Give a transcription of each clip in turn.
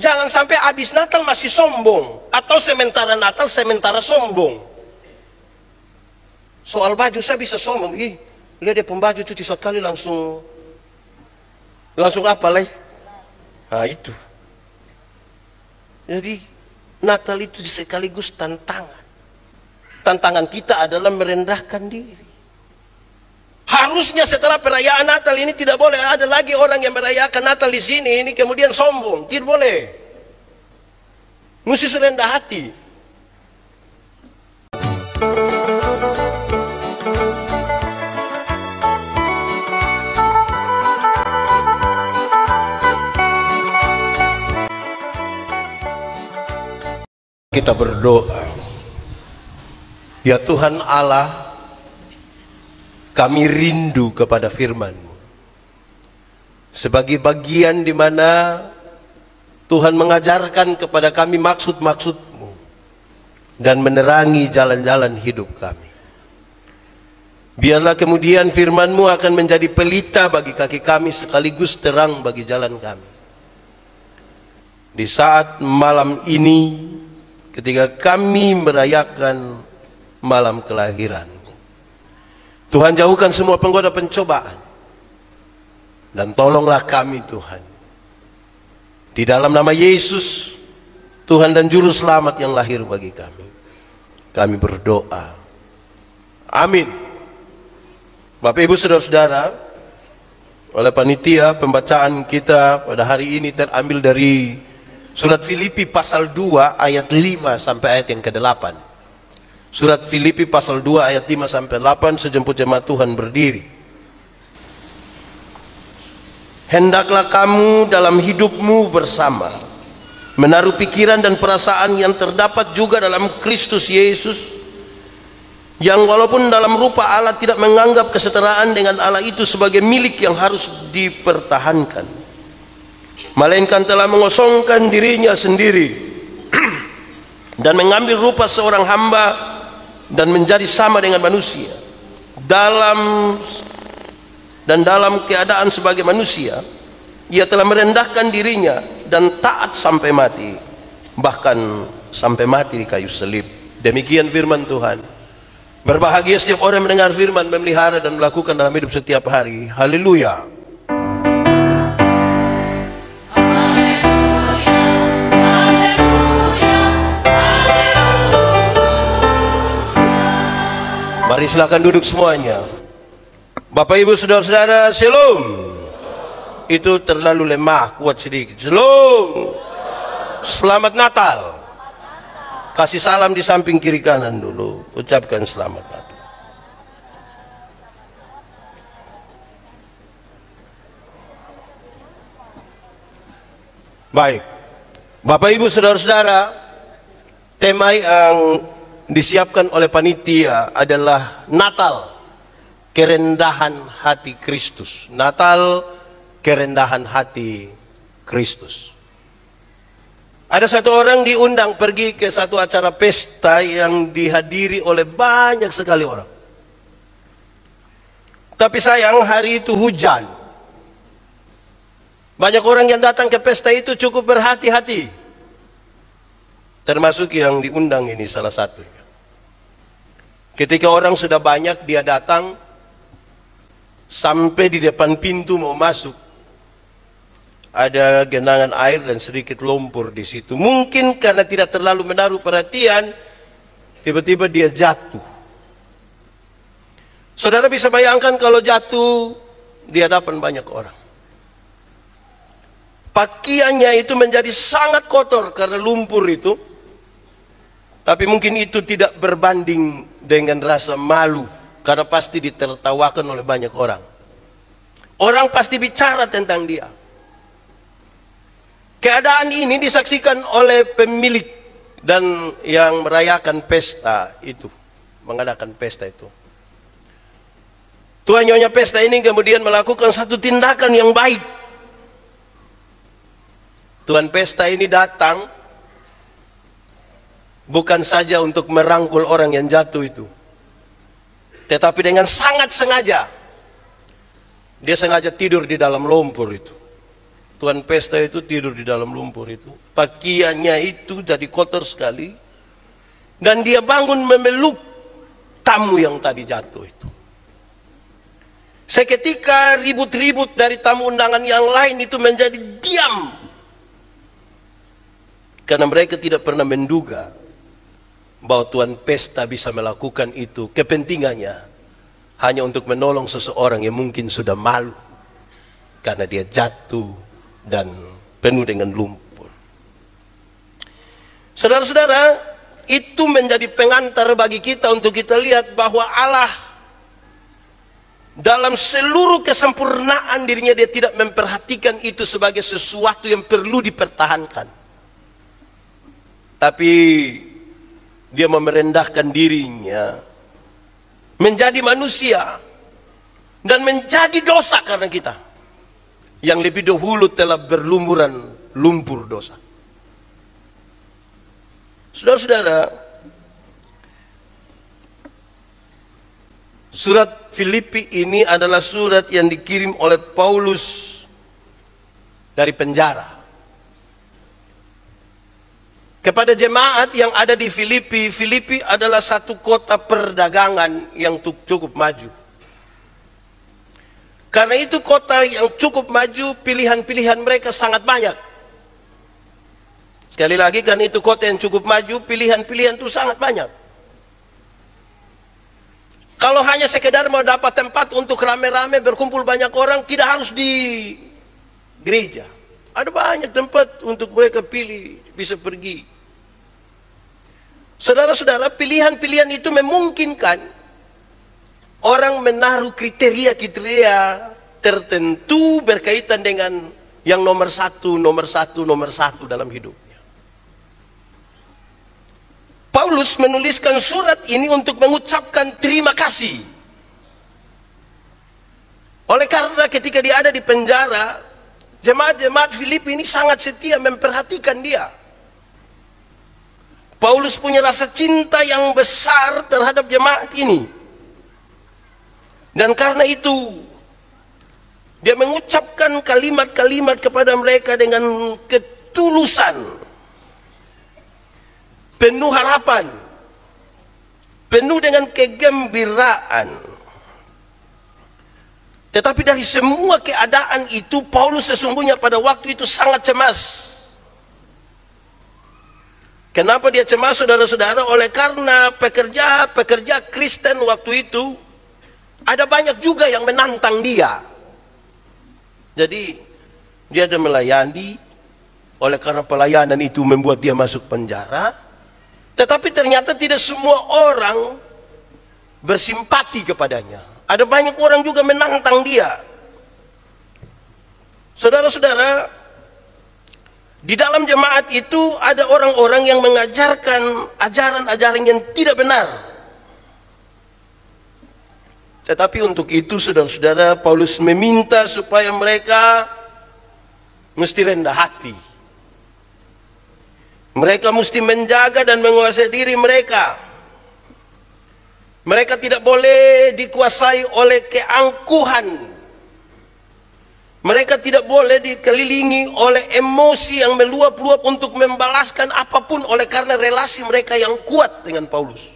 Jangan sampai habis Natal masih sombong, atau sementara Natal sementara sombong. Soal baju saya bisa sombong, ih, lihat dia pembaju cuci suatu kali langsung apa lah? Nah itu. Jadi Natal itu sekaligus tantangan. Tantangan kita adalah merendahkan diri. Harusnya setelah perayaan Natal ini tidak boleh ada lagi orang yang merayakan Natal di sini ini kemudian sombong. Tidak boleh. Mesti serendah hati. Kita berdoa. Ya Tuhan Allah, kami rindu kepada firman-Mu. Sebagai bagian di mana Tuhan mengajarkan kepada kami maksud-maksud-Mu dan menerangi jalan-jalan hidup kami. Biarlah kemudian firman-Mu akan menjadi pelita bagi kaki kami sekaligus terang bagi jalan kami. Di saat malam ini, ketika kami merayakan malam kelahiran-Mu, Tuhan jauhkan semua penggoda pencobaan. Dan tolonglah kami Tuhan. Di dalam nama Yesus, Tuhan dan Juru Selamat yang lahir bagi kami. Kami berdoa. Amin. Bapak Ibu Saudara-saudara, oleh panitia pembacaan kita pada hari ini terambil dari Surat Filipi pasal 2 ayat 5 sampai ayat yang ke-8. Surat Filipi pasal 2 ayat 5 sampai 8, sejemput jemaat Tuhan berdiri. Hendaklah kamu dalam hidupmu bersama menaruh pikiran dan perasaan yang terdapat juga dalam Kristus Yesus, yang walaupun dalam rupa Allah tidak menganggap kesetaraan dengan Allah itu sebagai milik yang harus dipertahankan, melainkan telah mengosongkan dirinya sendiri dan mengambil rupa seorang hamba dan menjadi sama dengan manusia. Dalam keadaan sebagai manusia, ia telah merendahkan dirinya dan taat sampai mati, bahkan sampai mati di kayu salib. Demikian firman Tuhan. Berbahagia setiap orang yang mendengar firman, memelihara dan melakukan dalam hidup setiap hari. Haleluya. Mari silakan duduk semuanya. Bapak Ibu Saudara-saudara, shalom. Itu terlalu lemah, kuat sedikit. Shalom. Selamat Natal. Kasih salam di samping kiri kanan dulu. Ucapkan selamat Natal. Baik. Bapak Ibu Saudara-saudara, tema yang disiapkan oleh panitia adalah Natal, kerendahan hati Kristus. Natal, kerendahan hati Kristus. Ada satu orang diundang pergi ke satu acara pesta yang dihadiri oleh banyak sekali orang. Tapi sayang hari itu hujan. Banyak orang yang datang ke pesta itu cukup berhati-hati. Termasuk yang diundang ini salah satunya. Ketika orang sudah banyak, dia datang sampai di depan pintu mau masuk. Ada genangan air dan sedikit lumpur di situ. Mungkin karena tidak terlalu menaruh perhatian, tiba-tiba dia jatuh. Saudara bisa bayangkan kalau jatuh di hadapan banyak orang. Pakaiannya itu menjadi sangat kotor karena lumpur itu. Tapi mungkin itu tidak berbanding dengan rasa malu, karena pasti ditertawakan oleh banyak orang. Orang pasti bicara tentang dia. Keadaan ini disaksikan oleh pemilik dan yang merayakan pesta itu, mengadakan pesta itu. Tuan Nyonya pesta ini kemudian melakukan satu tindakan yang baik. Tuan pesta ini datang bukan saja untuk merangkul orang yang jatuh itu, tetapi dengan sangat sengaja dia sengaja tidur di dalam lumpur itu. Tuan pesta itu tidur di dalam lumpur itu. Pakaiannya itu jadi kotor sekali. Dan dia bangun memeluk tamu yang tadi jatuh itu. Seketika ribut-ribut dari tamu undangan yang lain itu menjadi diam. Karena mereka tidak pernah menduga bahwa tuan pesta bisa melakukan itu. Kepentingannya hanya untuk menolong seseorang yang mungkin sudah malu. Karena dia jatuh dan penuh dengan lumpur. Saudara-saudara, itu menjadi pengantar bagi kita untuk kita lihat bahwa Allah dalam seluruh kesempurnaan dirinya, dia tidak memperhatikan itu sebagai sesuatu yang perlu dipertahankan. Tapi dia merendahkan dirinya menjadi manusia dan menjadi dosa karena kita yang lebih dahulu telah berlumuran lumpur dosa. Saudara-saudara, surat Filipi ini adalah surat yang dikirim oleh Paulus dari penjara kepada jemaat yang ada di Filipi. Filipi adalah satu kota perdagangan yang cukup maju. Karena itu kota yang cukup maju, pilihan-pilihan mereka sangat banyak. Sekali lagi, karena itu kota yang cukup maju, pilihan-pilihan itu sangat banyak. Kalau hanya sekedar mau dapat tempat untuk rame-rame berkumpul banyak orang, tidak harus di gereja. Ada banyak tempat untuk mereka pilih, bisa pergi. Saudara-saudara, pilihan-pilihan itu memungkinkan orang menaruh kriteria-kriteria tertentu berkaitan dengan yang nomor satu dalam hidupnya. Paulus menuliskan surat ini untuk mengucapkan terima kasih. Oleh karena ketika dia ada di penjara, jemaat-jemaat Filipi ini sangat setia memperhatikan dia. Paulus punya rasa cinta yang besar terhadap jemaat ini. Dan karena itu, dia mengucapkan kalimat-kalimat kepada mereka dengan ketulusan, penuh harapan, penuh dengan kegembiraan. Tetapi dari semua keadaan itu, Paulus sesungguhnya pada waktu itu sangat cemas. Kenapa dia cemas, saudara-saudara? Oleh karena pekerja Kristen waktu itu ada banyak juga yang menantang dia. Jadi dia ada melayani, oleh karena pelayanan itu membuat dia masuk penjara. Tetapi ternyata tidak semua orang bersimpati kepadanya. Ada banyak orang juga menantang dia. Saudara-saudara, di dalam jemaat itu ada orang-orang yang mengajarkan ajaran-ajaran yang tidak benar. Tetapi untuk itu, saudara-saudara, Paulus meminta supaya mereka mesti rendah hati. Mereka mesti menjaga dan menguasai diri mereka. Mereka tidak boleh dikuasai oleh keangkuhan. Mereka tidak boleh dikelilingi oleh emosi yang meluap-luap untuk membalaskan apapun, oleh karena relasi mereka yang kuat dengan Paulus.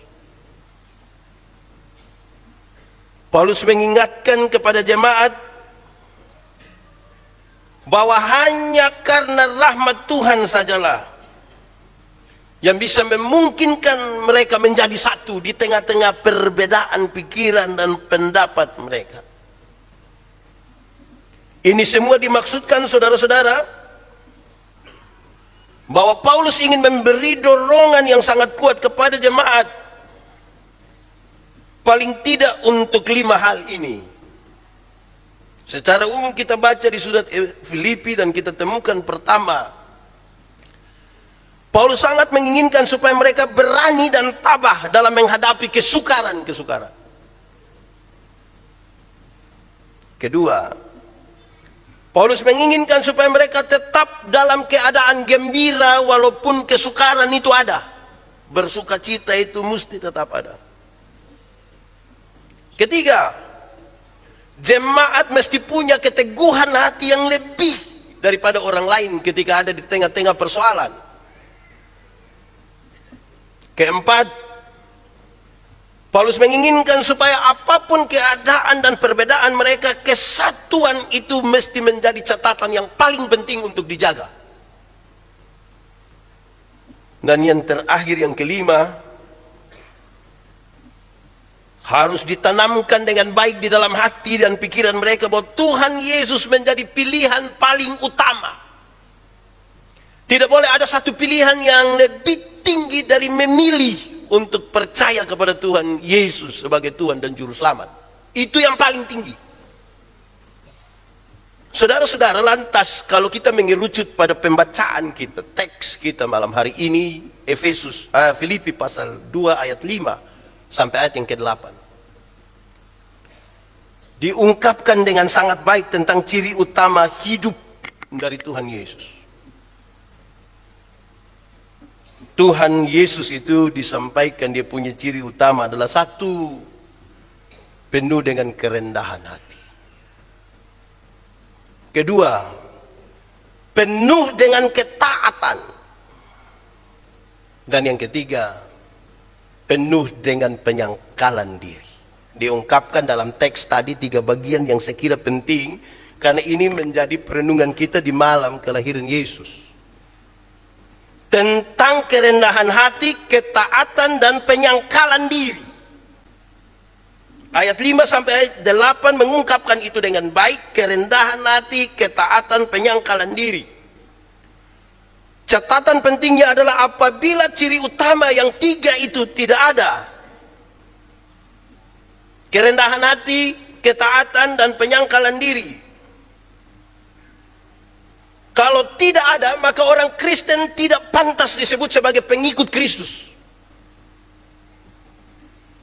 Paulus mengingatkan kepada jemaat bahwa hanya karena rahmat Tuhan sajalah yang bisa memungkinkan mereka menjadi satu di tengah-tengah perbedaan pikiran dan pendapat mereka. Ini semua dimaksudkan, saudara-saudara, bahwa Paulus ingin memberi dorongan yang sangat kuat kepada jemaat, paling tidak untuk 5 hal ini. Secara umum kita baca di surat Filipi dan kita temukan pertama, Paulus sangat menginginkan supaya mereka berani dan tabah dalam menghadapi kesukaran-kesukaran. Kedua, Paulus menginginkan supaya mereka tetap dalam keadaan gembira walaupun kesukaran itu ada. Bersukacita itu mesti tetap ada. Ketiga, jemaat mesti punya keteguhan hati yang lebih daripada orang lain ketika ada di tengah-tengah persoalan. Keempat, Paulus menginginkan supaya apapun keadaan dan perbedaan mereka, kesatuan itu mesti menjadi catatan yang paling penting untuk dijaga. Dan yang terakhir, yang kelima, harus ditanamkan dengan baik di dalam hati dan pikiran mereka bahwa Tuhan Yesus menjadi pilihan paling utama. Tidak boleh ada satu pilihan yang lebih tinggi dari memilih untuk percaya kepada Tuhan Yesus sebagai Tuhan dan Juru Selamat. Itu yang paling tinggi. Saudara-saudara, lantas kalau kita mengerucut pada pembacaan kita, teks kita malam hari ini, Filipi pasal 2 ayat 5 sampai ayat yang ke-8. Diungkapkan dengan sangat baik tentang ciri utama hidup dari Tuhan Yesus. Tuhan Yesus itu disampaikan dia punya ciri utama adalah satu, penuh dengan kerendahan hati. Kedua, penuh dengan ketaatan. Dan yang ketiga, penuh dengan penyangkalan diri. Diungkapkan dalam teks tadi 3 bagian yang saya kira penting, karena ini menjadi perenungan kita di malam kelahiran Yesus. Tentang kerendahan hati, ketaatan, dan penyangkalan diri. Ayat 5 sampai ayat 8 mengungkapkan itu dengan baik, kerendahan hati, ketaatan, penyangkalan diri. Catatan pentingnya adalah apabila ciri utama yang 3 itu tidak ada, kerendahan hati, ketaatan, dan penyangkalan diri, kalau tidak ada, maka orang Kristen tidak pantas disebut sebagai pengikut Kristus.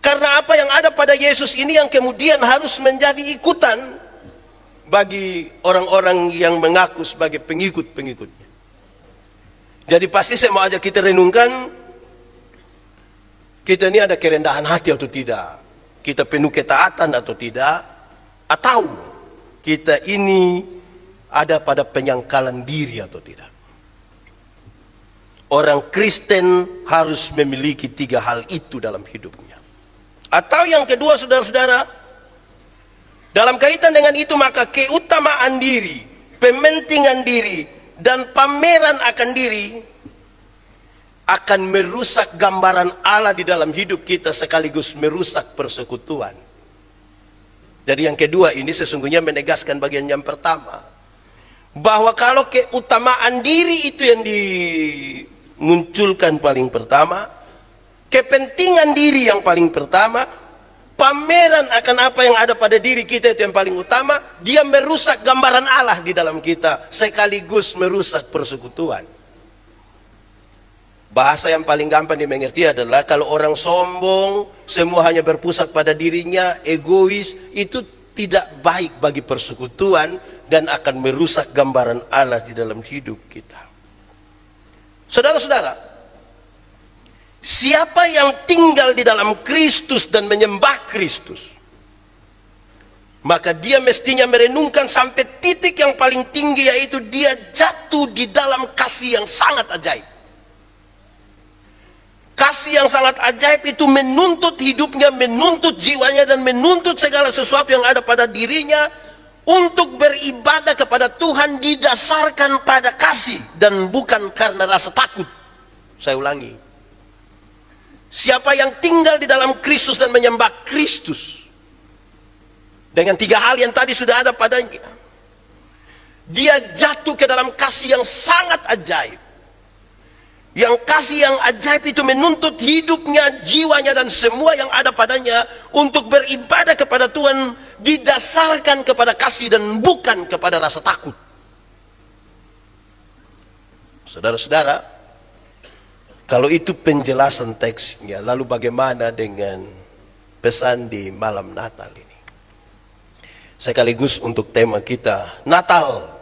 Karena apa yang ada pada Yesus ini yang kemudian harus menjadi ikutan bagi orang-orang yang mengaku sebagai pengikut-pengikutnya. Jadi pasti saya mau ajak kita renungkan, kita ini ada kerendahan hati atau tidak, kita penuh ketaatan atau tidak, atau kita ini ada pada penyangkalan diri atau tidak. Orang Kristen harus memiliki 3 hal itu dalam hidupnya. Atau yang kedua, saudara-saudara, dalam kaitan dengan itu maka keutamaan diri, pementingan diri, dan pameran akan diri akan merusak gambaran Allah di dalam hidup kita sekaligus merusak persekutuan. Jadi yang kedua ini sesungguhnya menegaskan bagian yang pertama, bahwa kalau keutamaan diri itu yang dimunculkan paling pertama, kepentingan diri yang paling pertama, pameran akan apa yang ada pada diri kita itu yang paling utama, dia merusak gambaran Allah di dalam kita sekaligus merusak persekutuan. Bahasa yang paling gampang dimengerti adalah kalau orang sombong, semua hanya berpusat pada dirinya, egois, itu tidak baik bagi persekutuan dan akan merusak gambaran Allah di dalam hidup kita. Saudara-saudara, siapa yang tinggal di dalam Kristus dan menyembah Kristus, maka dia mestinya merenungkan sampai titik yang paling tinggi, yaitu dia jatuh di dalam kasih yang sangat ajaib. Kasih yang sangat ajaib itu menuntut hidupnya, menuntut jiwanya, dan menuntut segala sesuatu yang ada pada dirinya untuk beribadah kepada Tuhan didasarkan pada kasih dan bukan karena rasa takut. Saya ulangi, siapa yang tinggal di dalam Kristus dan menyembah Kristus dengan 3 hal yang tadi sudah ada padanya, dia jatuh ke dalam kasih yang sangat ajaib. Yang kasih yang ajaib itu menuntut hidupnya, jiwanya, dan semua yang ada padanya untuk beribadah kepada Tuhan didasarkan kepada kasih dan bukan kepada rasa takut. Saudara-saudara, kalau itu penjelasan teksnya, lalu bagaimana dengan pesan di malam Natal ini? Sekaligus untuk tema kita, Natal,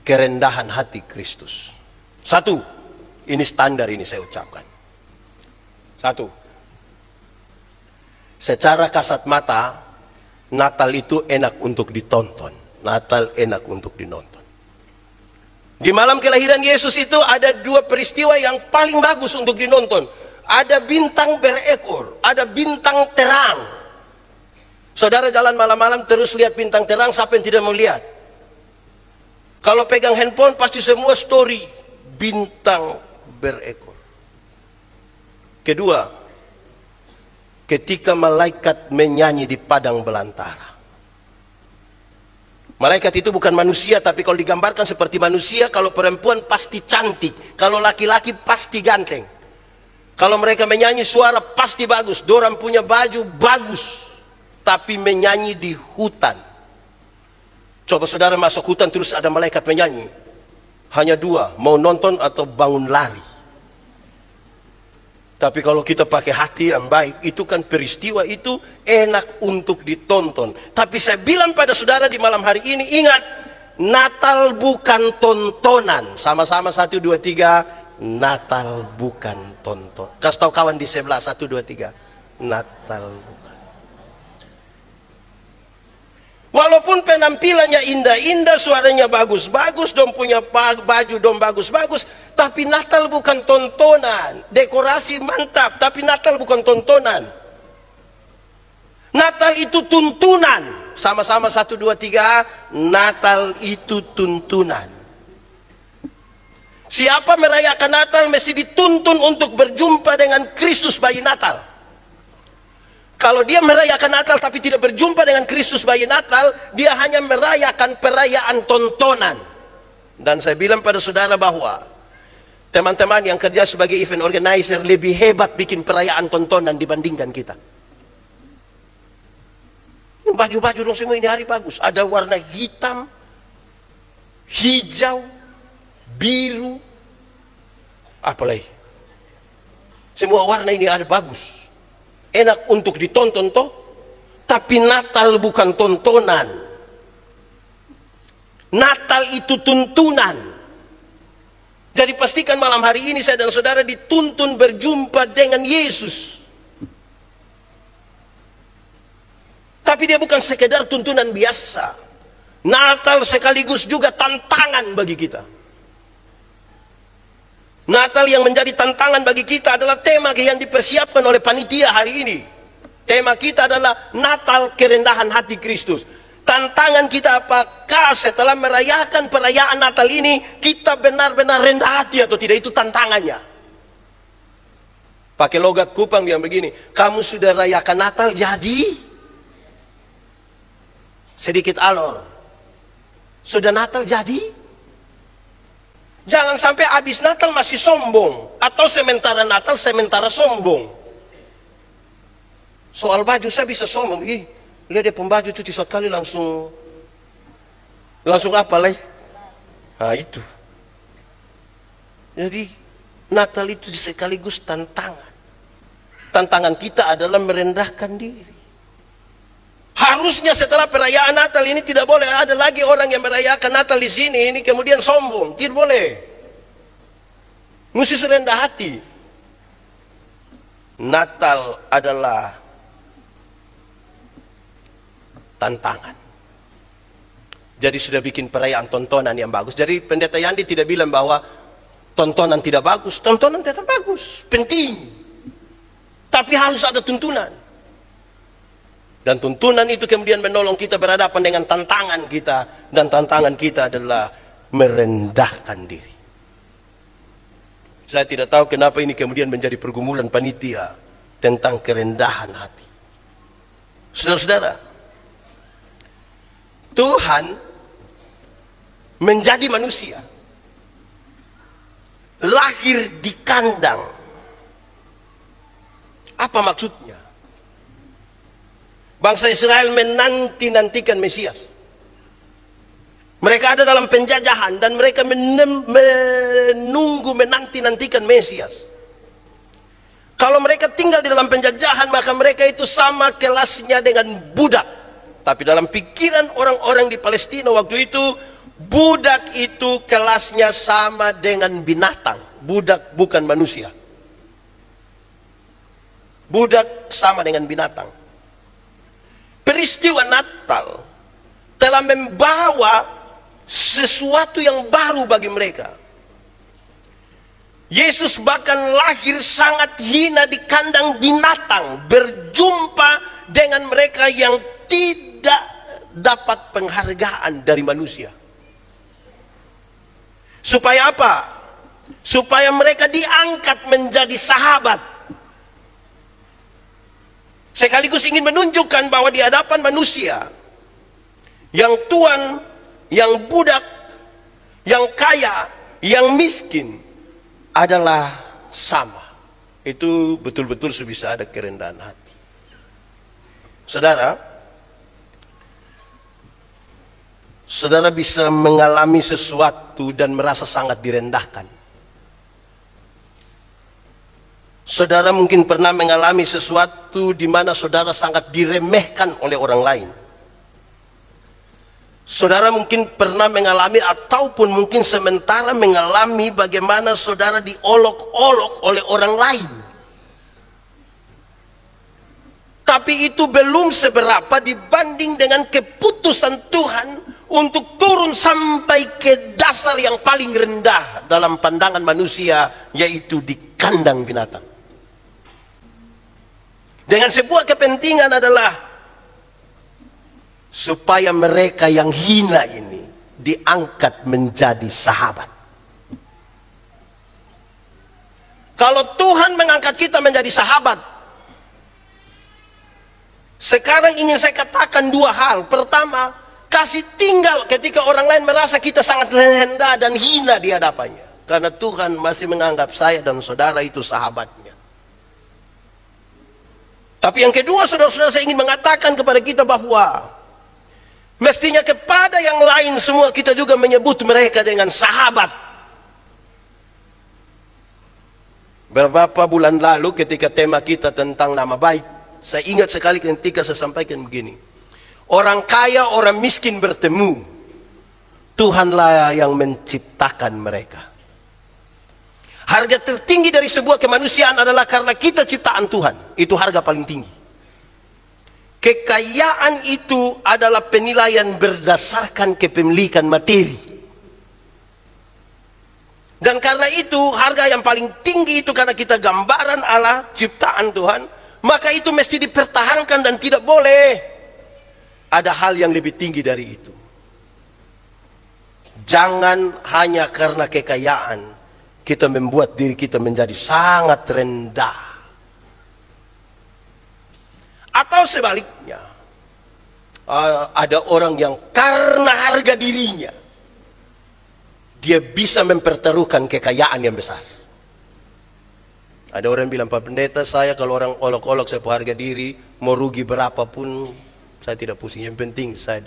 kerendahan hati Kristus. 1, ini standar, ini saya ucapkan. 1, secara kasat mata, Natal itu enak untuk ditonton. Natal enak untuk dinonton. Di malam kelahiran Yesus itu ada dua peristiwa yang paling bagus untuk dinonton. Ada bintang berekor, ada bintang terang. Saudara jalan malam-malam terus lihat bintang terang, siapa yang tidak melihat? Kalau pegang handphone pasti semua story bintang berekor. Kedua, ketika malaikat menyanyi di padang belantara. Malaikat itu bukan manusia, tapi kalau digambarkan seperti manusia, kalau perempuan pasti cantik, kalau laki-laki pasti ganteng. Kalau mereka menyanyi suara pasti bagus, dorang punya baju bagus, tapi menyanyi di hutan. Coba saudara masuk hutan terus ada malaikat menyanyi, hanya dua, mau nonton atau bangun lari. Tapi kalau kita pakai hati yang baik, itu kan peristiwa itu enak untuk ditonton. Tapi saya bilang pada saudara di malam hari ini, ingat, Natal bukan tontonan. Sama-sama 1, 2, 3, Natal bukan tonton. Kasih tahu kawan di sebelah, 1, 2, 3, Natal bukan. Walaupun penampilannya indah-indah, suaranya bagus-bagus, dong punya baju dong bagus-bagus, tapi Natal bukan tontonan. Dekorasi mantap, tapi Natal bukan tontonan. Natal itu tuntunan. Sama-sama 1, 2, 3, Natal itu tuntunan. Siapa merayakan Natal mesti dituntun untuk berjumpa dengan Kristus bayi Natal. Kalau dia merayakan Natal tapi tidak berjumpa dengan Kristus bayi Natal, dia hanya merayakan perayaan tontonan. Dan saya bilang pada saudara bahwa teman-teman yang kerja sebagai event organizer lebih hebat bikin perayaan tontonan dibandingkan kita. Baju-baju dong semua ini hari bagus. Ada warna hitam, hijau, biru, apalagi. Semua warna ini ada bagus. Enak untuk ditonton toh, tapi Natal bukan tontonan. Natal itu tuntunan. Jadi pastikan malam hari ini saya dan saudara dituntun berjumpa dengan Yesus. Tapi dia bukan sekedar tuntunan biasa. Natal sekaligus juga tantangan bagi kita. Natal yang menjadi tantangan bagi kita adalah tema yang dipersiapkan oleh panitia hari ini. Tema kita adalah Natal kerendahan hati Kristus. Tantangan kita apakah setelah merayakan perayaan Natal ini kita benar-benar rendah hati atau tidak, itu tantangannya. Pakai logat Kupang yang begini, kamu sudah rayakan Natal jadi sedikit alor. Sudah Natal jadi? Jangan sampai habis Natal masih sombong, atau sementara Natal sementara sombong. Soal baju saya bisa sombong, ih, lihat dia pembaju cuci suatu kali langsung apa leh? Nah itu. Jadi Natal itu sekaligus tantangan. Tantangan kita adalah merendahkan diri. Harusnya setelah perayaan Natal ini tidak boleh ada lagi orang yang merayakan Natal di sini ini kemudian sombong. Tidak boleh. Mesti rendah hati. Natal adalah tantangan. Jadi sudah bikin perayaan tontonan yang bagus. Jadi Pendeta Yandi tidak bilang bahwa tontonan tidak bagus. Tontonan tetap bagus, penting. Tapi harus ada tuntunan. Dan tuntunan itu kemudian menolong kita berhadapan dengan tantangan kita. Dan tantangan kita adalah merendahkan diri. Saya tidak tahu kenapa ini kemudian menjadi pergumulan panitia tentang kerendahan hati. Saudara-saudara, Tuhan menjadi manusia, lahir di kandang. Apa maksudnya? Bangsa Israel menanti-nantikan Mesias. Mereka ada dalam penjajahan dan mereka menunggu, menanti-nantikan Mesias. Kalau mereka tinggal di dalam penjajahan, maka mereka itu sama kelasnya dengan budak. Tapi dalam pikiran orang-orang di Palestina waktu itu, budak itu kelasnya sama dengan binatang. Budak bukan manusia. Budak sama dengan binatang. Peristiwa Natal telah membawa sesuatu yang baru bagi mereka. Yesus bahkan lahir sangat hina di kandang binatang, berjumpa dengan mereka yang tidak dapat penghargaan dari manusia. Supaya apa? Supaya mereka diangkat menjadi sahabat. Sekaligus ingin menunjukkan bahwa di hadapan manusia, yang tuan, yang budak, yang kaya, yang miskin adalah sama. Itu betul-betul bisa ada kerendahan hati. Saudara, saudara bisa mengalami sesuatu dan merasa sangat direndahkan. Saudara mungkin pernah mengalami sesuatu di mana saudara sangat diremehkan oleh orang lain. Saudara mungkin pernah mengalami ataupun mungkin sementara mengalami bagaimana saudara diolok-olok oleh orang lain. Tapi itu belum seberapa dibanding dengan keputusan Tuhan untuk turun sampai ke dasar yang paling rendah dalam pandangan manusia, yaitu di kandang binatang. Dengan sebuah kepentingan adalah supaya mereka yang hina ini diangkat menjadi sahabat. Kalau Tuhan mengangkat kita menjadi sahabat, sekarang ingin saya katakan dua hal. Pertama, kasih tinggal ketika orang lain merasa kita sangat rendah dan hina di hadapannya, karena Tuhan masih menganggap saya dan saudara itu sahabatnya. Tapi yang kedua, saudara-saudara, saya ingin mengatakan kepada kita bahwa mestinya kepada yang lain semua kita juga menyebut mereka dengan sahabat. Beberapa bulan lalu ketika tema kita tentang nama baik, saya ingat sekali ketika saya sampaikan begini. Orang kaya, orang miskin bertemu, Tuhanlah yang menciptakan mereka. Harga tertinggi dari sebuah kemanusiaan adalah karena kita ciptaan Tuhan. Itu harga paling tinggi. Kekayaan itu adalah penilaian berdasarkan kepemilikan materi. Dan karena itu harga yang paling tinggi itu karena kita gambaran Allah, ciptaan Tuhan, maka itu mesti dipertahankan dan tidak boleh ada hal yang lebih tinggi dari itu. Jangan hanya karena kekayaan kita membuat diri kita menjadi sangat rendah. Atau sebaliknya, ada orang yang karena harga dirinya dia bisa mempertaruhkan kekayaan yang besar. Ada orang bilang, Pak Pendeta, saya kalau orang olok-olok saya harga diri, mau rugi berapapun saya tidak pusing, yang penting saya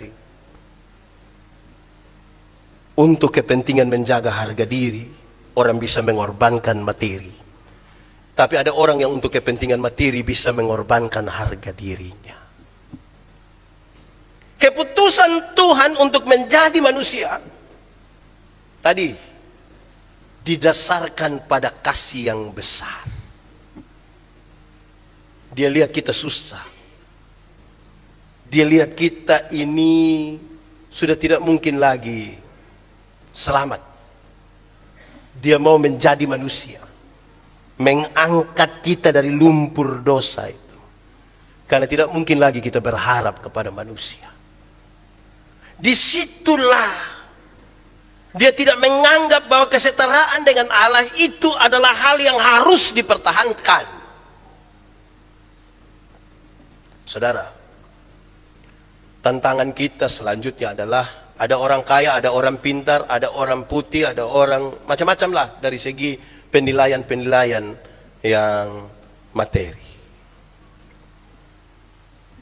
untuk kepentingan menjaga harga diri, orang bisa mengorbankan materi. Tapi ada orang yang untuk kepentingan materi bisa mengorbankan harga dirinya. Keputusan Tuhan untuk menjadi manusia tadi didasarkan pada kasih yang besar. Dia lihat kita susah. Dia lihat kita ini sudah tidak mungkin lagi selamat. Dia mau menjadi manusia, mengangkat kita dari lumpur dosa itu, karena tidak mungkin lagi kita berharap kepada manusia. Disitulah dia tidak menganggap bahwa kesetaraan dengan Allah itu adalah hal yang harus dipertahankan. Saudara, tantangan kita selanjutnya adalah ada orang kaya, ada orang pintar, ada orang putih, ada orang macam-macam lah dari segi penilaian-penilaian yang materi.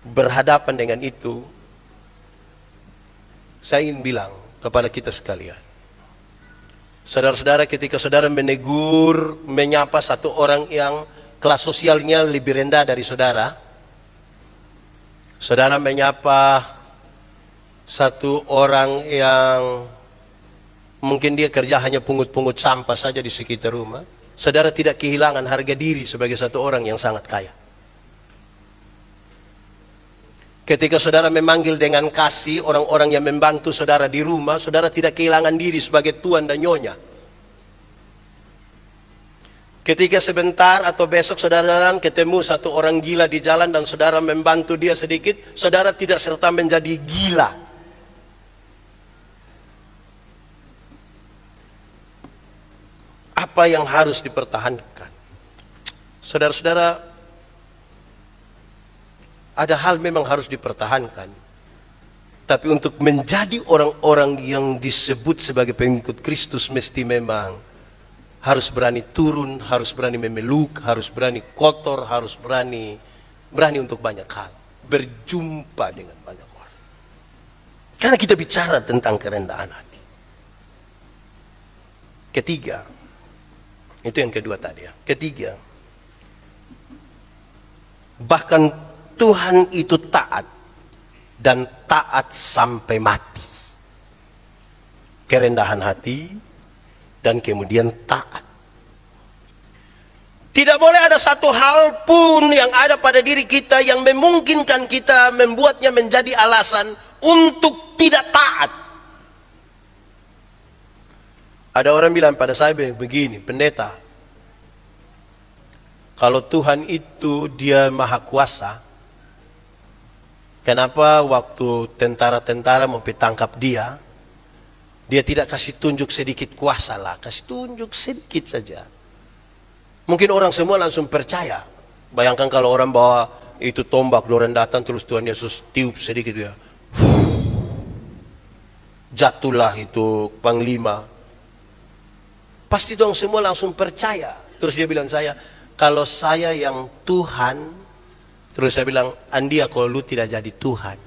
Berhadapan dengan itu, saya ingin bilang kepada kita sekalian, saudara-saudara, ketika saudara menegur, menyapa satu orang yang kelas sosialnya lebih rendah dari saudara, saudara menyapa satu orang yang mungkin dia kerja hanya pungut-pungut sampah saja di sekitar rumah, saudara tidak kehilangan harga diri sebagai satu orang yang sangat kaya. Ketika saudara memanggil dengan kasih orang-orang yang membantu saudara di rumah, saudara tidak kehilangan diri sebagai tuan dan nyonya. Ketika sebentar atau besok saudara ketemu satu orang gila di jalan dan saudara membantu dia sedikit, saudara tidak serta menjadi gila. Apa yang harus dipertahankan? Saudara-saudara, ada hal memang harus dipertahankan. Tapi untuk menjadi orang-orang yang disebut sebagai pengikut Kristus mesti memang harus berani turun, harus berani memeluk, harus berani kotor, harus berani untuk banyak hal. Berjumpa dengan banyak orang. Karena kita bicara tentang kerendahan hati. Ketiga, itu yang kedua tadi ya. Ketiga, bahkan Tuhan itu taat dan taat sampai mati. Kerendahan hati dan kemudian taat. Tidak boleh ada satu hal pun yang ada pada diri kita yang memungkinkan kita membuatnya menjadi alasan untuk tidak taat. Ada orang bilang pada saya begini, pendeta, kalau Tuhan itu dia maha kuasa, kenapa waktu tentara-tentara mau tangkap dia, dia tidak kasih tunjuk sedikit kuasa lah, kasih tunjuk sedikit saja. Mungkin orang semua langsung percaya. Bayangkan kalau orang bawa itu tombak, orang datang terus Tuhan Yesus tiup sedikit ya, jatuhlah itu panglima. Pasti dong semua langsung percaya. Terus dia bilang saya, kalau saya yang Tuhan. Terus saya bilang, Andia kalau lu tidak jadi Tuhan.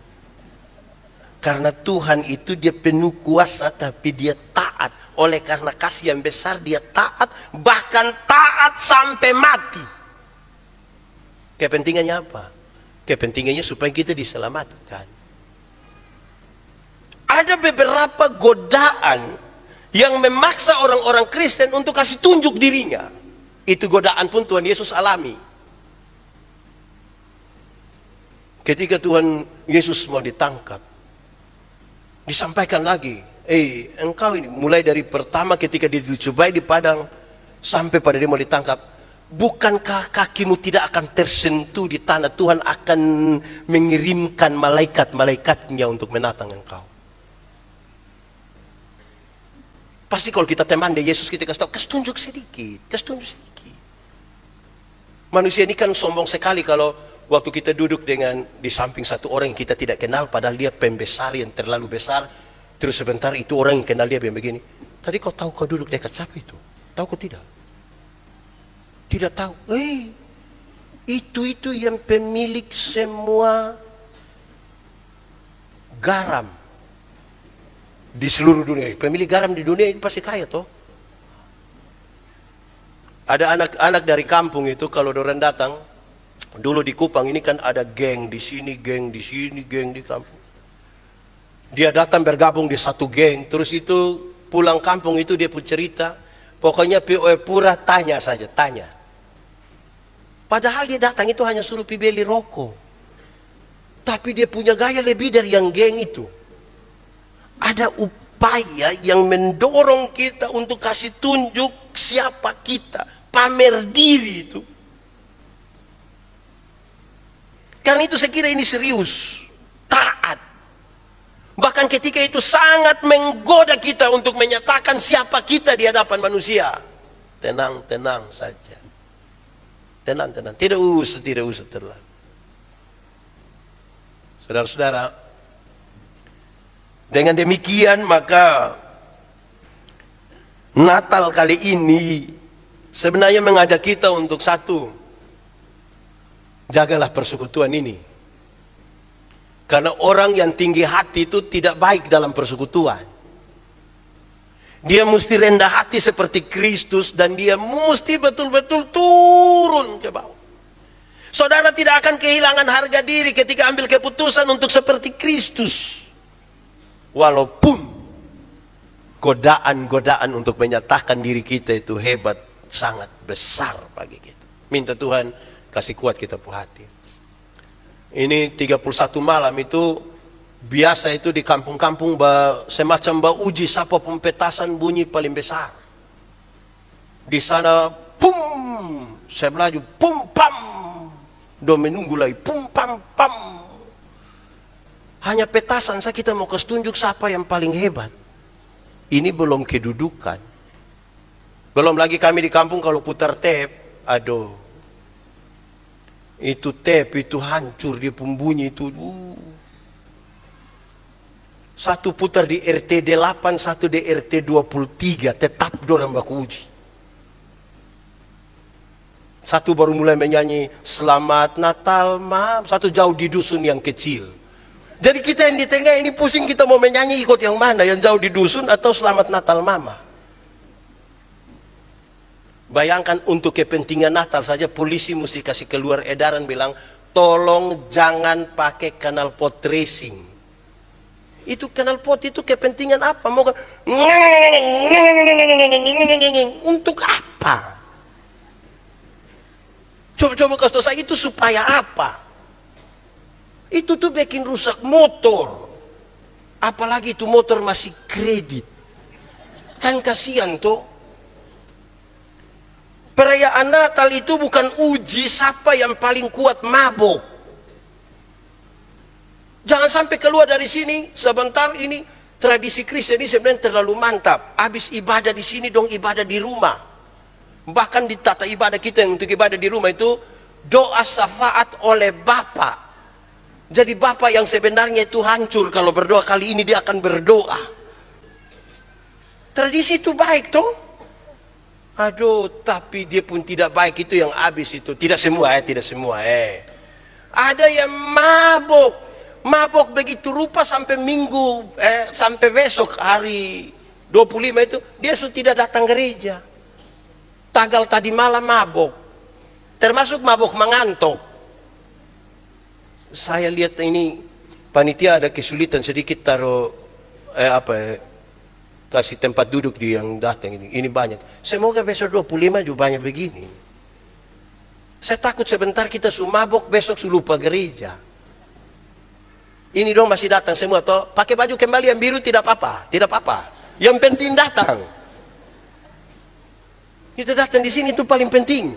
Karena Tuhan itu dia penuh kuasa tapi dia taat. Oleh karena kasih yang besar dia taat. Bahkan taat sampai mati. Kepentingannya apa? Kepentingannya supaya kita diselamatkan. Ada beberapa godaan yang memaksa orang-orang Kristen untuk kasih tunjuk dirinya. Itu godaan pun Tuhan Yesus alami. Ketika Tuhan Yesus mau ditangkap, disampaikan lagi, engkau ini, mulai dari pertama ketika dia dicobai di padang, sampai pada dia mau ditangkap, bukankah kakimu tidak akan tersentuh di tanah, Tuhan akan mengirimkan malaikat-malaikatnya untuk menatang engkau. Pasti kalau kita teman dari Yesus, kita kasih tahu, kasih tunjuk sedikit. Manusia ini kan sombong sekali kalau waktu kita duduk di samping satu orang yang kita tidak kenal, padahal dia pembesar yang terlalu besar, terus sebentar itu orang yang kenal dia begini. Tadi kau tahu kau duduk dekat siapa itu? Tahu kau tidak? Tidak tahu. Itu yang pemilik semua garam di seluruh dunia. Pemilik garam di dunia ini pasti kaya toh. Ada anak-anak dari kampung itu kalau orang datang. Dulu di Kupang ini kan ada geng di sini, geng di sini, geng di kampung. Dia datang bergabung di satu geng, terus itu pulang kampung itu dia pun cerita, pokoknya POE pura tanya saja, tanya. Padahal dia datang itu hanya suruh beli rokok. Tapi dia punya gaya lebih dari yang geng itu. Ada upaya yang mendorong kita untuk kasih tunjuk siapa kita, pamer diri itu. Karena itu saya kira ini serius, taat. Bahkan ketika itu sangat menggoda kita untuk menyatakan siapa kita di hadapan manusia. Tenang saja. Tenang. Tidak usah terlalu. Saudara-saudara, dengan demikian maka Natal kali ini sebenarnya mengajak kita untuk satu, jagalah persekutuan ini. Karena orang yang tinggi hati itu tidak baik dalam persekutuan. Dia mesti rendah hati seperti Kristus dan dia mesti betul-betul turun ke bawah. Saudara tidak akan kehilangan harga diri ketika ambil keputusan untuk seperti Kristus. Walaupun godaan-godaan untuk menyatakan diri kita itu hebat, sangat besar bagi kita. Minta Tuhan kasih kuat kita punya hati. Ini 31 malam itu biasa itu di kampung-kampung semacam uji siapa pempetasan bunyi paling besar. Di sana pum, saya melaju pum pam, do menunggu lagi pum pam pam. Hanya petasan saja kita mau kasih tunjuk siapa yang paling hebat. Ini belum kedudukan. Belum lagi kami di kampung kalau putar tape, aduh. Itu tape itu hancur dia pembunyi itu. Satu putar di RT 8, satu di RT 23, tetap dorang baku uji. Satu baru mulai menyanyi Selamat Natal Mam, satu jauh di dusun yang kecil. Jadi kita yang di tengah ini pusing, kita mau menyanyi ikut yang mana, yang jauh di dusun atau Selamat Natal Mama. Bayangkan untuk kepentingan Natal saja polisi mesti kasih keluar edaran bilang tolong jangan pakai kanal pot racing. Itu kanal pot itu kepentingan apa? Mau untuk apa? Coba kasih tahu saya itu supaya apa? Itu tuh bikin rusak motor. Apalagi itu motor masih kredit. Kan kasihan tuh. Perayaan Natal itu bukan uji siapa yang paling kuat mabuk. Jangan sampai keluar dari sini sebentar ini tradisi Kristen ini sebenarnya terlalu mantap. Habis ibadah di sini dong ibadah di rumah. Bahkan di tata ibadah kita yang untuk ibadah di rumah itu doa syafaat oleh Bapa. Jadi Bapa yang sebenarnya itu hancur kalau berdoa kali ini dia akan berdoa. Tradisi itu baik toh. Aduh, tapi dia pun tidak baik itu yang habis itu. Tidak semua tidak semua Ada yang mabuk. Mabuk begitu rupa sampai minggu, sampai besok hari 25 itu, dia sudah tidak datang gereja. Tanggal tadi malam mabuk. Termasuk mabuk mengantuk. Saya lihat ini, panitia ada kesulitan sedikit taruh, kasih tempat duduk di yang datang ini banyak. Semoga besok 25 juga banyak begini. Saya takut sebentar kita mabok besok lupa gereja. Ini dong masih datang semua toh. Pakai baju kembali yang biru tidak apa-apa, tidak apa-apa. Yang penting datang. Kita datang di sini itu paling penting.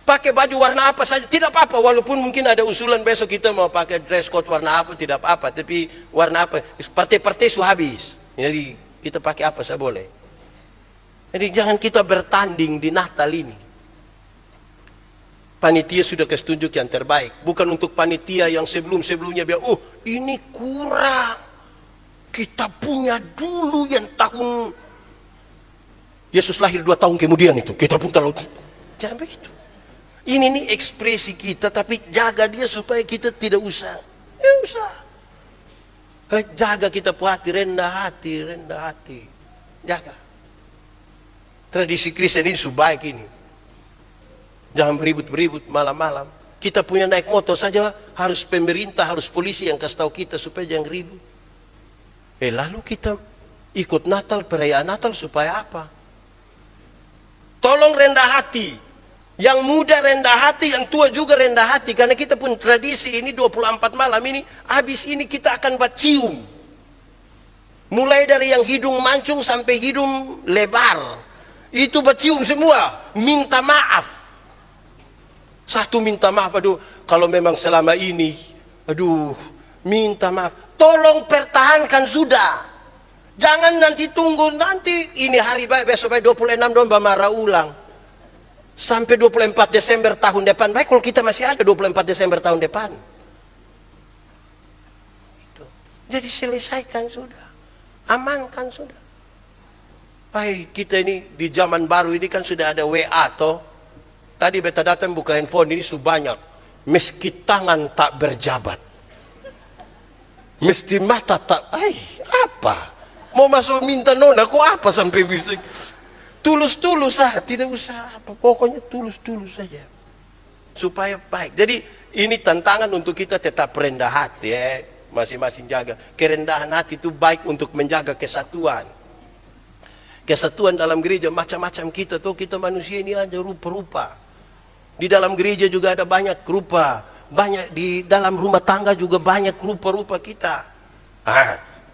Pakai baju warna apa saja tidak apa-apa, walaupun mungkin ada usulan besok kita mau pakai dress code warna apa tidak apa-apa, tapi warna apa? Partai-partai sudah habis. Jadi kita pakai apa saja boleh. Jadi jangan kita bertanding di Natal ini. Panitia sudah kasih tunjuk yang terbaik. Bukan untuk panitia yang sebelum-sebelumnya bilang, oh ini kurang. Kita punya dulu yang tahun Yesus lahir 2 tahun kemudian itu. Kita pun terlalu. Jangan begitu. Ini nih ekspresi kita, tapi jaga dia supaya kita tidak usah. Ya usah. Jaga kita hati, rendah hati. Jaga. Tradisi Kristen ini baik ini. Jangan beribut-beribut malam-malam. Kita punya naik motor saja harus pemerintah, harus polisi yang kasih tahu kita supaya jangan ribut. Lalu kita ikut Natal, perayaan Natal supaya apa? Tolong rendah hati. Yang muda rendah hati, yang tua juga rendah hati. Karena kita pun tradisi ini 24 malam ini, habis ini kita akan buat cium. Mulai dari yang hidung mancung sampai hidung lebar. Itu buat cium semua. Minta maaf. Satu minta maaf, aduh kalau memang selama ini, aduh minta maaf. Tolong pertahankan sudah. Jangan nanti tunggu, nanti ini hari baik, besok baik 26 dong marah ulang. Sampai 24 Desember tahun depan. Baik kalau kita masih ada 24 Desember tahun depan. Itu. Jadi selesaikan sudah. Amankan sudah. Baik kita ini di zaman baru ini kan sudah ada WA toh. Tadi beta datang buka handphone ini banyak. Meski tangan tak berjabat. Mesti mata tak. Apa? Mau masuk minta nona kok apa sampai bisa. Tulus-tulus tidak usah apa, pokoknya tulus-tulus saja supaya baik. Jadi ini tantangan untuk kita tetap rendah hati masing-masing jaga. Kerendahan hati itu baik untuk menjaga kesatuan. Kesatuan dalam gereja macam-macam kita tuh, kita manusia ini ada rupa-rupa. Di dalam gereja juga ada banyak rupa. banyak di dalam rumah tangga juga banyak rupa-rupa kita.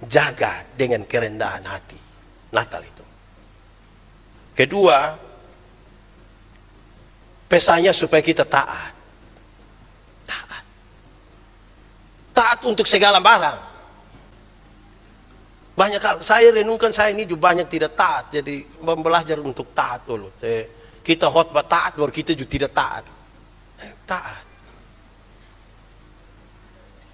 Jaga dengan kerendahan hati Natal itu. Kedua, pesannya supaya kita taat. Taat untuk segala barang. Banyak hal, saya renungkan, saya ini juga banyak tidak taat. Jadi belajar untuk taat dulu. Kita khotbah taat, baru kita juga tidak taat. Taat.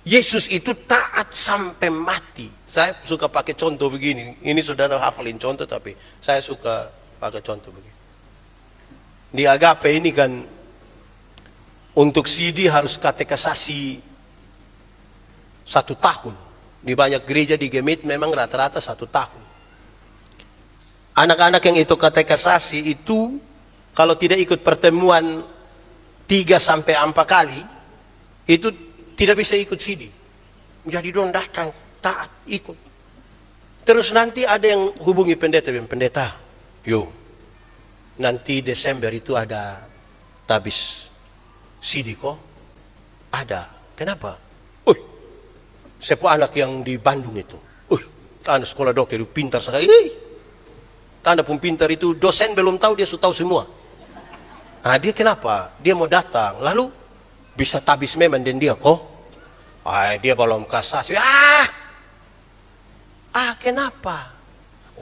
Yesus itu taat sampai mati. Saya suka pakai contoh begini. Ini saudara hafalin contoh, tapi saya suka pakai contoh begini. Di Agape ini kan, untuk CD harus katekisasi 1 tahun. Di banyak gereja di Gemit memang rata-rata 1 tahun. Anak-anak yang itu katekisasi itu kalau tidak ikut pertemuan 3 sampai 4 kali, itu tidak bisa ikut CD. Jadi dong datang, taat, ikut. Terus nanti ada yang hubungi pendeta, pendeta, yuk, nanti Desember itu ada tabis CD kok? Ada. Kenapa? Siapa anak yang di Bandung itu? Anak sekolah dokter itu pintar sekali. Tanda pun pintar itu, dosen belum tahu, dia sudah tahu semua. Nah, dia kenapa? Dia mau datang, lalu bisa tabis memang dan dia kok? Dia belum kasasi. Kenapa?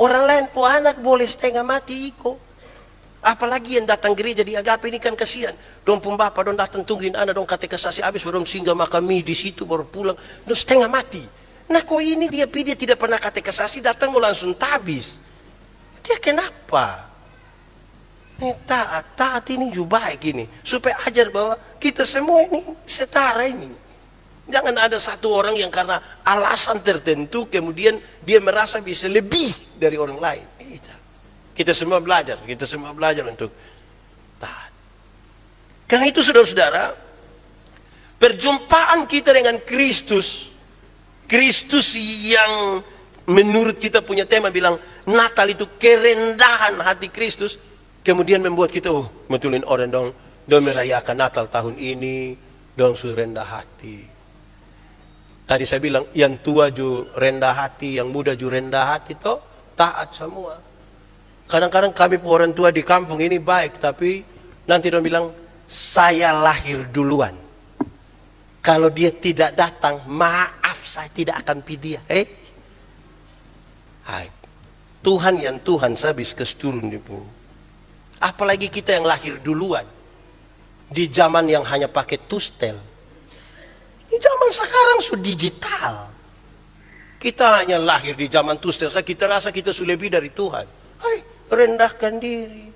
Orang lain tuh anak boleh setengah mati kok. Apalagi yang datang gereja di Agape ini kan kasihan. Dong pun bapak dong datang tungguin anak dong katekisasi habis baru singgah makami di situ baru pulang. Dong setengah mati. Nah kok ini dia tidak pernah katekisasi datang mau langsung tabis. Dia kenapa? Ini taat ini juga baik ini supaya ajar bahwa kita semua ini setara ini. Jangan ada satu orang yang karena alasan tertentu kemudian dia merasa bisa lebih dari orang lain. Kita semua belajar untuk taat. Karena itu saudara-saudara, perjumpaan kita dengan Kristus yang menurut kita punya tema bilang Natal itu kerendahan hati Kristus, kemudian membuat kita betulin orang dong merayakan Natal tahun ini, dong sudah rendah hati. Tadi saya bilang yang tua juga rendah hati, yang muda juga rendah hati, toh taat semua. Kadang-kadang kami orang tua di kampung ini baik, tapi nanti dia bilang, saya lahir duluan. Kalau dia tidak datang, maaf saya tidak akan pilih dia. Tuhan yang Tuhan habis keseturun di bumi. Apalagi kita yang lahir duluan. Di zaman yang hanya pakai tustel. Di zaman sekarang sudah digital. Kita hanya lahir di zaman tustel, kita rasa kita sudah lebih dari Tuhan. Rendahkan diri,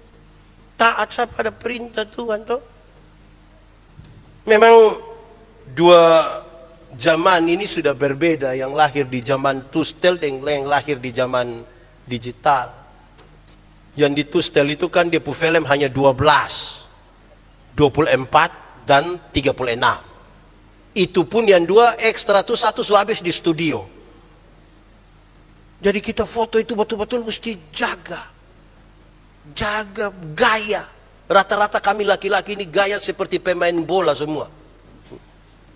taat pada perintah Tuhan toh. Memang dua zaman ini sudah berbeda, yang lahir di zaman tustel dan yang lahir di zaman digital. Yang di tustel itu kan dia film hanya 12, 24 dan 36. Itu pun yang 2 ekstra tuh 1 habis di studio. Jadi kita foto itu betul-betul mesti jaga gaya. Rata-rata kami laki-laki ini gaya seperti pemain bola semua.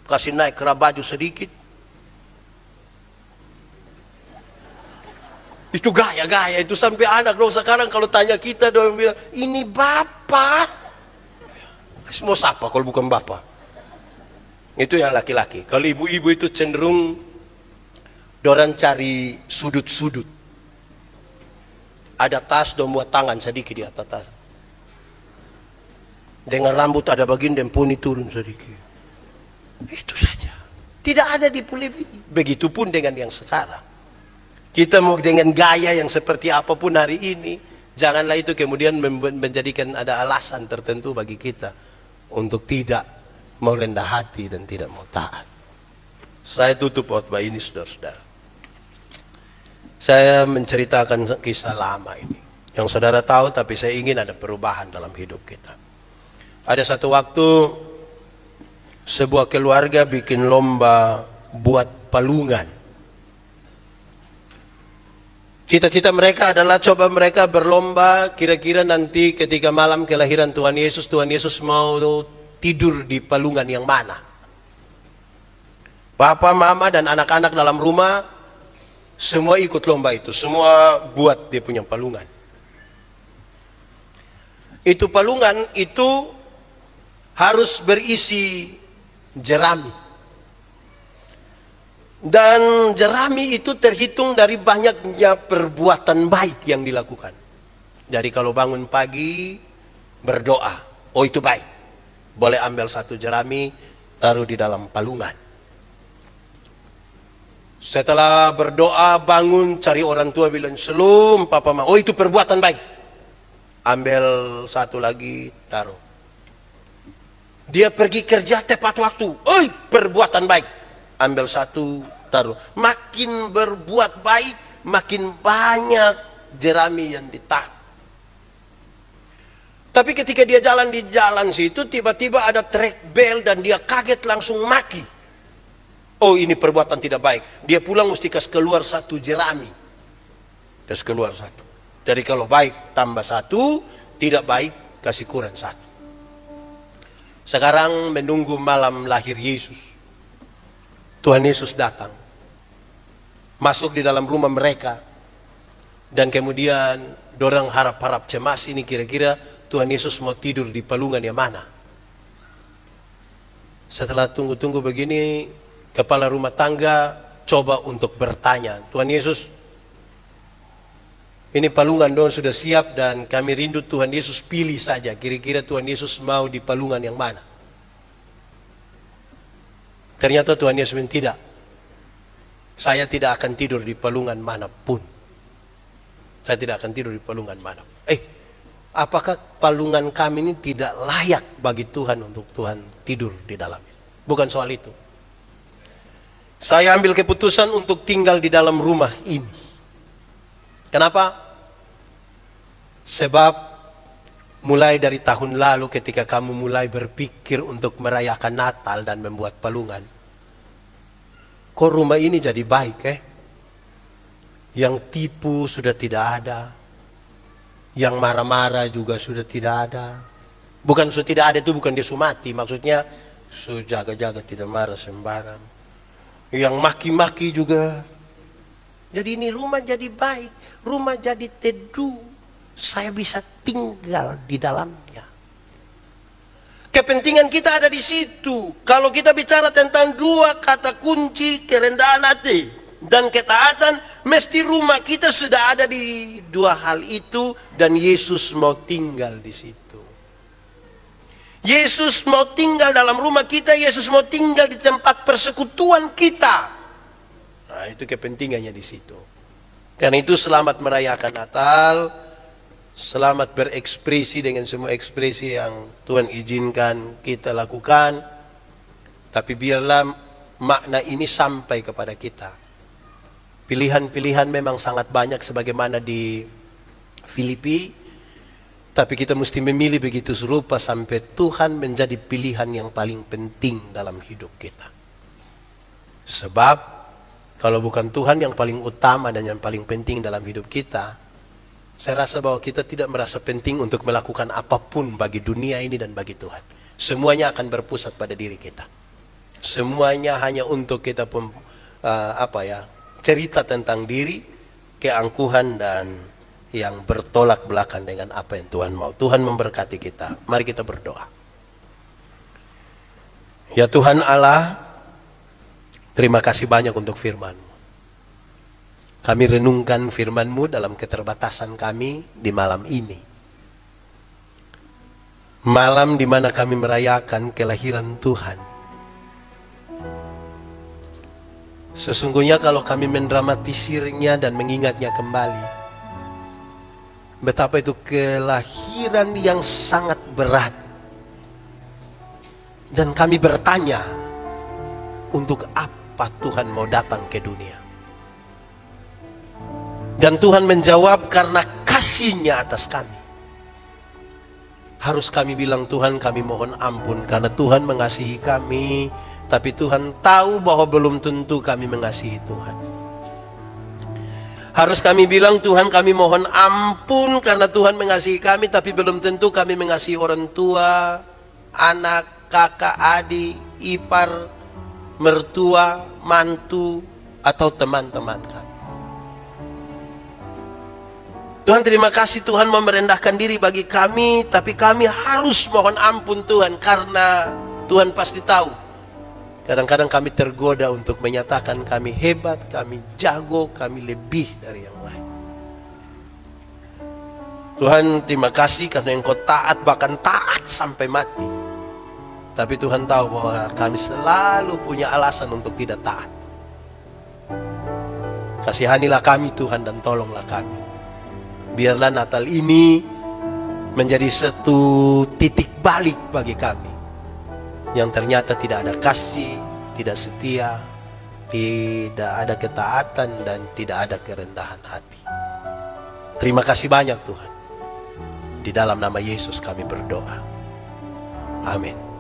Kasih naik kera baju sedikit. Itu gaya itu sampai anak dong sekarang kalau tanya kita dong bilang, ini bapak. Semua siapa kalau bukan bapak? Itu yang laki-laki. Kalau ibu-ibu itu cenderung dorang cari sudut-sudut. Ada tas dong buat tangan sedikit di atas tas. Dengan rambut ada bagian dan poni turun sedikit. Itu saja. Tidak ada dipulebi. Begitupun dengan yang sekarang. Kita mau dengan gaya yang seperti apapun hari ini, janganlah itu kemudian menjadikan ada alasan tertentu bagi kita untuk tidak mau rendah hati dan tidak mau taat. Saya tutup khotbah ini saudara-saudara. Saya menceritakan kisah lama ini. Yang saudara tahu, tapi saya ingin ada perubahan dalam hidup kita. Ada satu waktu, sebuah keluarga bikin lomba buat palungan. Cita-cita mereka adalah coba mereka berlomba, kira-kira nanti ketika malam kelahiran Tuhan Yesus mau tidur di palungan yang mana. Papa, mama, dan anak-anak dalam rumah semua ikut lomba itu. Semua buat dia punya palungan. Itu palungan itu harus berisi jerami. Dan jerami itu terhitung dari banyaknya perbuatan baik yang dilakukan. Jadi kalau bangun pagi berdoa, oh itu baik. Boleh ambil satu jerami, taruh di dalam palungan. Setelah berdoa bangun, cari orang tua bilang, "Shalom papa mama." Oh itu perbuatan baik. Ambil satu lagi, taruh. Dia pergi kerja tepat waktu. Oh perbuatan baik. Ambil satu, taruh. Makin berbuat baik, makin banyak jerami yang ditaruh. Tapi ketika dia jalan di jalan situ, tiba-tiba ada trek bel dan dia kaget langsung maki. Oh ini perbuatan tidak baik. Dia pulang mesti kasih keluar satu jerami. Kasih keluar satu. Jadi kalau baik tambah satu, tidak baik kasih kurang satu. Sekarang menunggu malam lahir Yesus. Tuhan Yesus datang. Masuk di dalam rumah mereka. Dan kemudian dorang harap-harap cemas ini kira-kira Tuhan Yesus mau tidur di palungan yang mana. Setelah tunggu-tunggu begini, kepala rumah tangga coba untuk bertanya, "Tuhan Yesus, ini palungan dong sudah siap dan kami rindu Tuhan Yesus pilih saja. Kira-kira Tuhan Yesus mau di palungan yang mana?" Ternyata Tuhan Yesus bilang, "Tidak. Saya tidak akan tidur di palungan manapun. Saya tidak akan tidur di palungan manapun." Apakah palungan kami ini tidak layak bagi Tuhan untuk Tuhan tidur di dalamnya? Bukan soal itu. Saya ambil keputusan untuk tinggal di dalam rumah ini. Kenapa? Sebab mulai dari tahun lalu ketika kamu mulai berpikir untuk merayakan Natal dan membuat palungan, kok rumah ini jadi baik Yang tipu sudah tidak ada. Yang marah-marah juga sudah tidak ada. Bukan sudah tidak ada itu bukan dia mati. Maksudnya jaga-jaga tidak marah sembarang. Yang maki-maki juga. Jadi ini rumah jadi baik. Rumah jadi teduh. Saya bisa tinggal di dalamnya. Kepentingan kita ada di situ. Kalau kita bicara tentang dua kata kunci, kerendahan hati dan ketaatan, mesti rumah kita sudah ada di dua hal itu dan Yesus mau tinggal di situ. Yesus mau tinggal dalam rumah kita, Yesus mau tinggal di tempat persekutuan kita. Nah, itu kepentingannya di situ. Karena itu selamat merayakan Natal, selamat berekspresi dengan semua ekspresi yang Tuhan izinkan kita lakukan. Tapi biarlah makna ini sampai kepada kita. Pilihan-pilihan memang sangat banyak sebagaimana di Filipi, tapi kita mesti memilih begitu serupa sampai Tuhan menjadi pilihan yang paling penting dalam hidup kita. Sebab kalau bukan Tuhan yang paling utama dan yang paling penting dalam hidup kita, saya rasa bahwa kita tidak merasa penting untuk melakukan apapun bagi dunia ini dan bagi Tuhan. Semuanya akan berpusat pada diri kita. Semuanya hanya untuk kita cerita tentang diri, keangkuhan dan yang bertolak belakang dengan apa yang Tuhan mau. Tuhan memberkati kita. Mari kita berdoa. Ya Tuhan Allah, terima kasih banyak untuk firman-Mu. Kami renungkan firman-Mu dalam keterbatasan kami di malam ini. Malam di mana kami merayakan kelahiran Tuhan. Sesungguhnya kalau kami mendramatisirnya dan mengingatnya kembali, betapa itu kelahiran yang sangat berat. Dan kami bertanya, untuk apa Tuhan mau datang ke dunia? Dan Tuhan menjawab, karena kasih-Nya atas kami. Harus kami bilang, Tuhan kami mohon ampun, karena Tuhan mengasihi kami. Tapi Tuhan tahu bahwa belum tentu kami mengasihi Tuhan. Harus kami bilang, Tuhan kami mohon ampun karena Tuhan mengasihi kami, tapi belum tentu kami mengasihi orang tua, anak, kakak, adik, ipar, mertua, mantu, atau teman-teman kami. Tuhan, terima kasih Tuhan mau merendahkan diri bagi kami, tapi kami harus mohon ampun Tuhan, karena Tuhan pasti tahu. Kadang-kadang kami tergoda untuk menyatakan kami hebat, kami jago, kami lebih dari yang lain. Tuhan, terima kasih karena Engkau taat, bahkan taat sampai mati. Tapi Tuhan tahu bahwa kami selalu punya alasan untuk tidak taat. Kasihanilah kami Tuhan dan tolonglah kami. Biarlah Natal ini menjadi satu titik balik bagi kami, yang ternyata tidak ada kasih, tidak setia, tidak ada ketaatan, dan tidak ada kerendahan hati. Terima kasih banyak Tuhan. Di dalam nama Yesus kami berdoa. Amin.